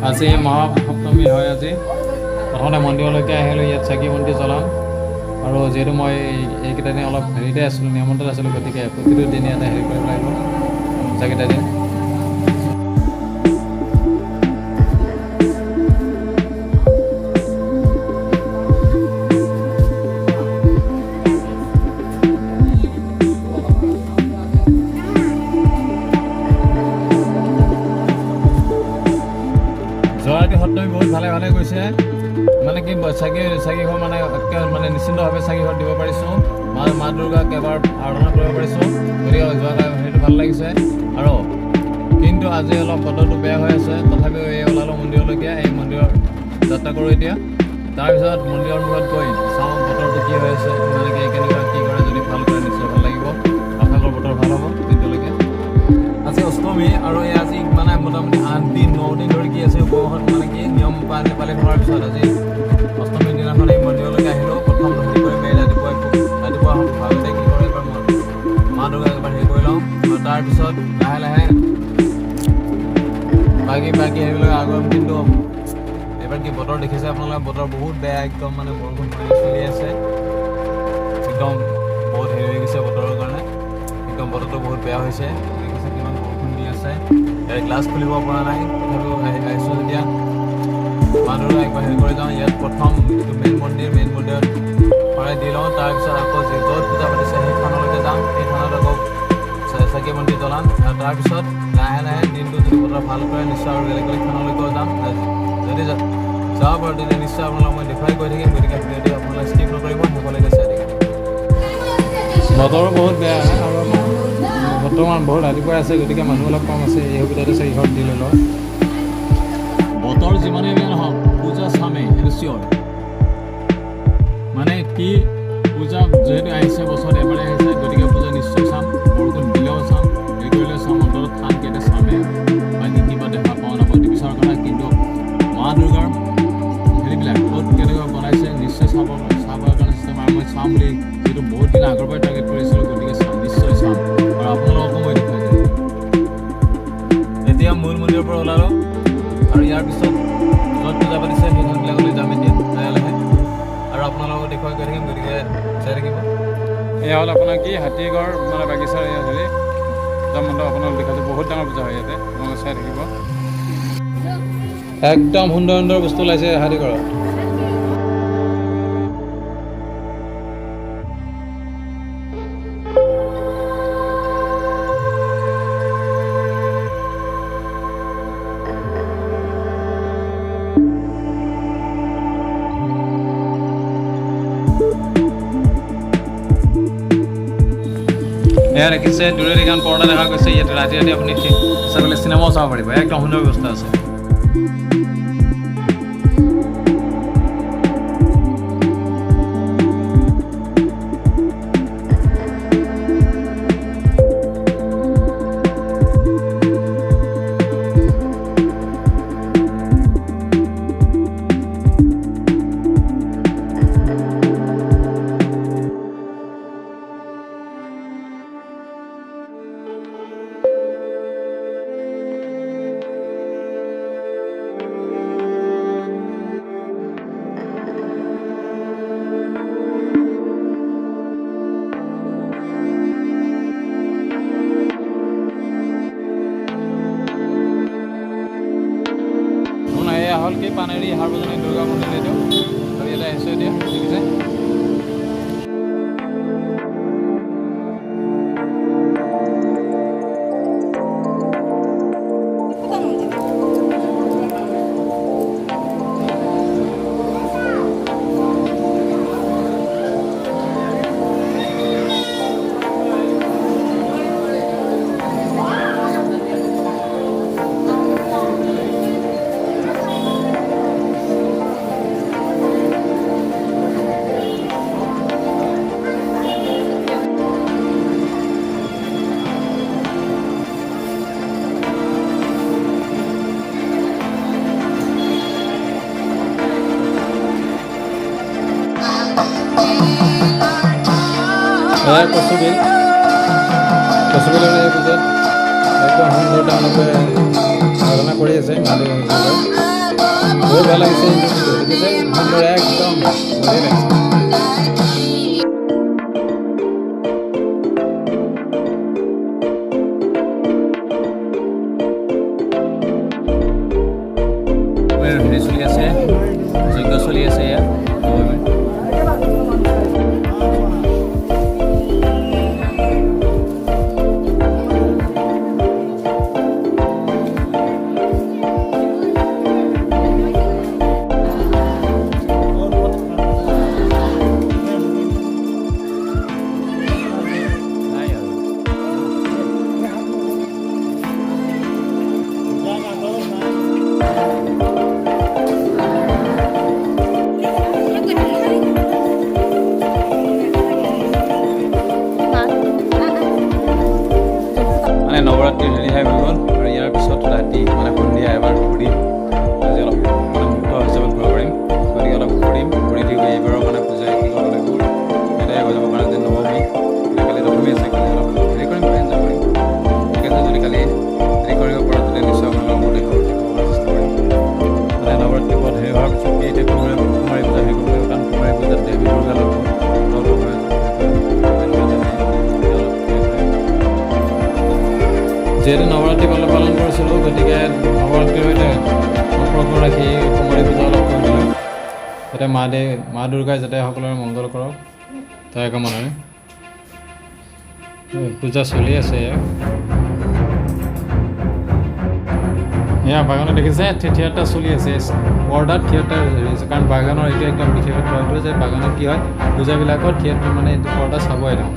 আজি মহাসপ্তমী হয়। আজি প্ৰথমতে মন্দিৰলৈকে আহিলোঁ, ইয়াত চাকি বন্তি জ্বলাম। আৰু যিহেতু মই এইকেইটা দিন অলপ হেৰিতে আছিলোঁ, নিয়মতে আছিলোঁ, গতিকে প্ৰতিটো দিন ইয়াতে হেৰি কৰিব লাগিব চাকিটা দিন। যোৱাৰাতি সপ্তমী বহুত ভালে গৈছে। মানে কি চাকিখন মানে নিশ্চিন্তভাৱে চাকিখন দিব পাৰিছোঁ। মা দুৰ্গাক এবাৰ আৰাধনা কৰিব পাৰিছোঁ। গতিকে যোৱা সেইটো ভাল লাগিছে। আৰু কিন্তু আজি অলপ বতৰটো বেয়া হৈ আছে, তথাপিও এই ওলালোঁ মন্দিৰলৈকে। এই মন্দিৰত যাত্ৰা কৰোঁ এতিয়া। তাৰপিছত মন্দিৰৰ মূৰত গৈ চাওঁ বতৰটো কি হৈ আছে, মানে কি কেনেকুৱা কি কৰে। যদি ভাল কৰে নিশ্চয় ভাল লাগিব। আশা কৰোঁ বতৰ ভাল হ'ব তেতিয়ালৈকে। আজি অষ্টমী আৰু এই আজি মানে মোটামুটি 8 দিন 9 দিন ধৰি কি আছে উপবাসত, মানে কি নিয়ম পালন হোৱাৰ পিছত আজি অষ্টমীৰ দিনাখন এই মন্দিৰলৈকে আহিলোঁ। প্ৰথম হেৰি কৰি মেলি ৰাতিপুৱা ভাগতে কি কৰে, এবাৰ মা দুৰ্গাক এবাৰ হেৰি কৰি লওঁ। আৰু তাৰপিছত লাহে লাহে বাকী সেইবিলাক আগত। কিন্তু এইবাৰ কি বতৰ দেখিছে আপোনালোকে, বতৰ বহুত বেয়া একদম, মানে বৰষুণ চলি আছে একদম। বহুত হেৰি হৈ গৈছে বতৰৰ কাৰণে, একদম বতৰটো বহুত বেয়া হৈছে। দেখিছে কিমান বৰষুণ দি আছে, গ্লাছ খুলিব পৰা নাই। তথাপিও আহিছোঁ যেতিয়া মানুহ একবাৰ হেৰি কৰি যাওঁ। ইয়াত প্ৰথম যিটো মেইন মন্দিৰত শৰাই দি লওঁ। তাৰপিছত আকৌ য'ত পূজা পাতিছে সেই থানলৈকে যাম। সেই থানত আকৌ চাকি বন্তি জ্বলাম। আৰু তাৰপিছত লাহে লাহে দিনটো যদি বতৰ ভাল কৰে নিশ্চয় আৰু বেলেগ থানলৈকেও যাম। যদি যাব পাৰোঁ তেতিয়া নিশ্চয় আপোনালোকক মই দেখুৱাই গৈ থাকিম। গতিকে ভিডিঅ'টো আপোনালোকে স্কিপ নকৰিব, শেষলৈকে চাই থাকিব। বতৰো বহুত বেয়া আৰু বৰ্তমান বহুত ৰাতিপুৱাই আছে, গতিকে মানুহ অলপ কম আছে। এই সুবিধাতে চাকিখন দি লৈ লওঁ। বতৰ যিমানেই বেয়া নহওক, পূজা চামেই, সেইটো চিয়ৰ। মানে কি পূজা যিহেতু আহিছে, বছৰত এবাৰে আহিছে, গতিকে পূজা নিশ্চয় চাম। বৰষুণ দিলেও চাম, হেৰি কৰিলেও চাম। অন্তত থান কেইটা চামেই। বাকী কিবা দেখা পাওঁ নাপাওঁ সেইটো পিছৰ কথা। কিন্তু মা দুৰ্গাৰ হেৰিবিলাক ক'ত কেনেকৈ বনাইছে নিশ্চয় চাবৰ কাৰণে চেষ্টা কৰিম। মই চাম বুলি যিহেতু বহুত দিন আগৰ পৰাই টাৰ্গেট কৰিছিলোঁ, গতিকে নিশ্চয় চাম আৰু আপোনালোককো মই দেখুৱাই দিম। এতিয়া মূল মন্দিৰৰ পৰা ওলালোঁ আৰু ইয়াৰ পিছত য'ত পূজা পাতিছে সেই থানবিলাকলৈ যাম এতিয়া লাহে লাহে। আৰু আপোনালোকক দেখুৱাই গৈ থাকিম, গতিকে চাই থাকিব। এয়া হ'ল আপোনাৰ কি হাতীগড় মানে বাগিচাৰ ইয়াত হেৰি পূজা মণ্ডপ আপোনালোক দেখাইছোঁ। বহুত ডাঙৰ পূজা হয় ইয়াতে, আপোনালোকে চাই থাকিব। একদম সুন্দৰ বস্তু ওলাইছে হাতীগড়ত। এয়া দেখিছে দূৰেদি কাৰণ পৰ্দা দেখা গৈছে। ইয়াতে ৰাতি আপুনি চাবলৈ চিনেমাও চাব পাৰিব। একদম সুন্দৰ ব্যৱস্থা আছে। এয়া হ'ল কি পানেৰী সাৰ্বজনীন দুৰ্গা মন্দিৰ এইটো। আৰু ইয়াতে আহিছোঁ এতিয়া দেখিছে। কচুবিল এই পূজাত একদম সুন্দৰ তেওঁলোকে কৰি আছে বহুত ভাল লাগিছে ভালদৰে একদম বঢ়িয়া লাগিছে হেৰি চলি আছে যজ্ঞ চলি আছে ইয়াত নৱৰাত্ৰি হেৰি হৈ গ'ল আৰু ইয়াৰ পিছত ৰাতি মানে সন্ধিয়া এবাৰ ঘূৰিম আজি অলপ মানে মুক্ত হিচাপত ঘূৰিব পাৰিম গতিকে অলপ ঘূৰিম ঘূৰি থাকি এইবাৰৰ মানে পূজাই কি কৰিব লাগিব এটাই হৈ যাব কাৰণ যে নৱমী কালি দশমী আছে কালি অলপ হেৰি কৰিম এনজয় কৰিম ঠিক আছে যদি কালি হেৰি কৰিব পাৰোঁ তেতিয়া নিশ্চয় আপোনালোকৰ মোৰ দেখাবলৈ চেষ্টা কৰিম মানে নৱৰাত্ৰি পথ হেৰি হোৱাৰ পিছত এতিয়া কুমাৰী পূজা হেৰি কৰিব কাৰণ কুমাৰী পূজাত দেৱী দুৰ্গা লগ যিহেতু নৱৰাত্ৰি পালন কৰিছিলোঁ গতিকে নৱৰাত্ৰিৰ সৈতে সম্পৰ্ক ৰাখি কুমাৰী পূজা অলপ কৰি দিলোঁ যাতে মা দুৰ্গাই যাতে সকলোৰে মংগল কৰক তাৰ কামনাৰে পূজা চলি আছে এয়া বাগানত দেখিছে থিয়েটাৰ চলি আছে পৰ্দাত থিয়েটাৰ হেৰি আছে কাৰণ বাগানৰ এইটো একদম বিশেষ কথাটো যে বাগানত কি হয় পূজাবিলাকত থিয়েটাৰ মানে পৰ্দা চাব একদম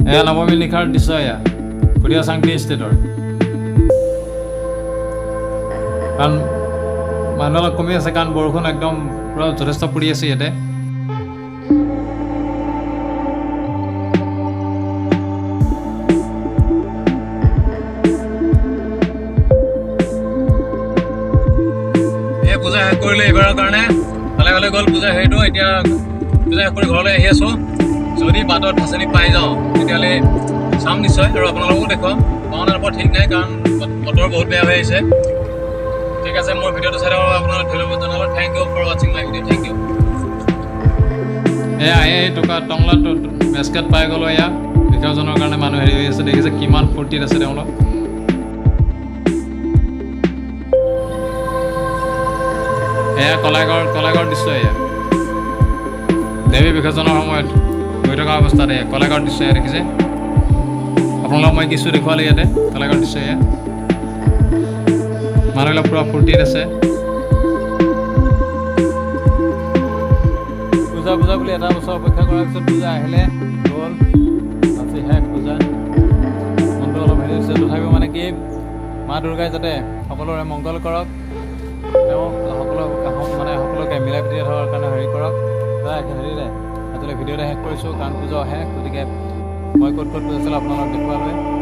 এয়া নৱমী নিশাৰ দৃশ্য এয়া ফুৰিয়া চাংটি ষ্টেটৰ কাৰণ মানুহ অলপ কমি আছে কাৰণ বৰষুণ একদম পূৰা যথেষ্ট পৰি আছে ইয়াতে এই পূজা শেষ কৰিলে এইবাৰৰ কাৰণে ভালে ভালে গ'ল পূজা হেৰিটো এতিয়া পূজা শেষ কৰি ঘৰলৈ আহি আছোঁ যদি বাটত ভাচনি পাই যাওঁ তেতিয়াহ'লে চাম নিশ্চয় আৰু আপোনালোকো দেখুৱাম পাওঁ নাপাওঁ ঠিক নাই কাৰণ বতৰ বহুত বেয়া হৈ আহিছে ঠিক আছে মোৰ ভিডিঅ'টো চাই থাকক আপোনালোক ধন্যবাদ জনালোঁ থেংক ইউ ফৰ ৱাচিং মাই ভিডিঅ' থেংক ইউ এয়া এই টংলাত মেচকেট পাই গ'লোঁ এয়া বিকাশজনৰ কাৰণে মানুহ হেৰি হৈ আছে দেখিছে কিমান ফূৰ্তিত আছে তেওঁলোক এয়া কলাগড় দৃশ্য এয়া দেৱী বিসৰ্জনৰ সময়ত গৈ থকা অৱস্থাত এয়া কলাগড় দৃশ্য এয়া দেখিছে আপোনালোকক মই কিছু দেখুৱালোঁ ইয়াতে কলাগড় দৃশ্য এয়া মানুহবিলাক পূৰা ফূৰ্তিত আছে পূজা বুলি এটা বছৰ অপেক্ষা কৰাৰ পিছত পূজা আহিলে গ'ল আজি শেষ পূজা মনটো অলপ হেৰি হৈছে তথাপিও মানে কি মা দুৰ্গাই যাতে সকলোৰে মংগল কৰক তেওঁ সকলোকে মিলাই প্ৰীতি থকাৰ কাৰণে হেৰি কৰক হেৰিৰে আজিলৈ ভিডিঅ'টা শেষ কৰিছোঁ কাৰণ পূজা শেষ গতিকে মই ক'ত পূজা চালোঁ আপোনালোকক দেখুৱালোৱে